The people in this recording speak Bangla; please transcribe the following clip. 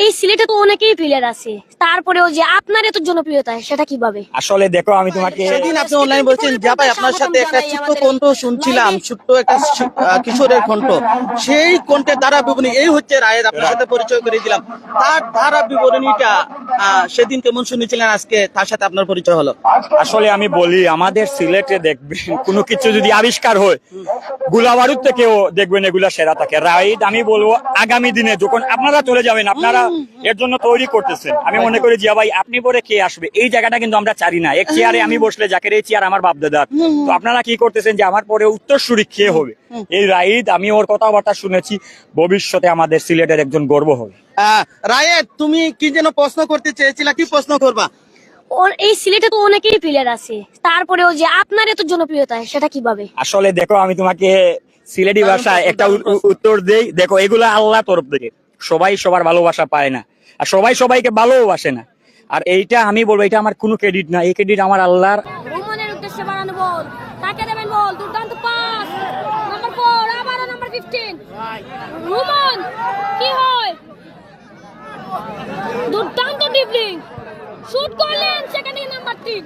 এই সিলেটে তো অনেকেই প্লেয়ার আছে, তারপরেও যে আপনার এত জনপ্রিয়তা সেটা কিভাবে? আসলে দেখো আমি তোমাকে সেদিন আপনি অনলাইন বলছেন যা ভাই আপনার সাথে একটা ছোট্ট কণ্ঠ শুনছিলাম, ছোট্ট একটা কিশোরের কণ্ঠ, সেই কণ্ঠের ধারা বিবরণী এই হচ্ছে রায়ের, আপনার সাথে পরিচয় করে দিলাম। তার ধারা বিবরণীটা সেদিন কেমন শুনেছিলেন, আজকে তার সাথে আপনার পরিচয় হলো। আসলে আমি বলি আমাদের সিলেটে দেখবেন কোনো কিছু যদি আবিষ্কার হয় গোলাবারুদ থেকেও দেখবেন এগুলা সেরা থাকে। রাইড আমি বলবো আগামী দিনে যখন আপনারা চলে যাবেন আপনারা এর জন্য তৈরি করতেছেন, আমি মনে করি জিয়া ভাই আপনি পরে কে আসবে এই জায়গাটা কিন্তু আমরা চারি না। এক চেয়ারে আমি বসলে জাকের এই চেয়ার আমার বাপ দাদার, তো আপনারা কি করতেছেন যে আমার পরে উত্তরসূরি কে হবে এই রাইড, আমি ওর কথাবার্তা শুনেছি, ভবিষ্যতে আমাদের সিলেটের একজন গর্ব হবে। রায়ের তুমি কি যেন প্রশ্ন করতে চেয়েছিলা, কি প্রশ্ন করবা? এই সিলেটে তো অনেকেই প্লেয়ার আছে, তারপরেও যে আপনার এত জনপ্রিয়তা সেটা কিভাবে? আসলে দেখো আমি তোমাকে সিলেটি ভাষায় একটা উত্তর দেই। দেখো এগুলা আল্লাহ তরফ থেকে, সবাই সবার ভালোবাসা পায় না আর সবাই সবাইকে ভালোবাসে না। আর এইটা আমি বলবো এটা আমার কোনো ক্রেডিট না, এই ক্রেডিট আমার আল্লাহর। রোমানের উদ্দেশ্যে বাড়ানো বল, তাকে দেবেন বল, দুর্দান্ত পাস, নাম্বার 4 আবারো নাম্বার 15 রোমান, কি হয়, দুর্দান্ত ড্রিবলিং, শুট করলেন সেখানে নাম্বার 3।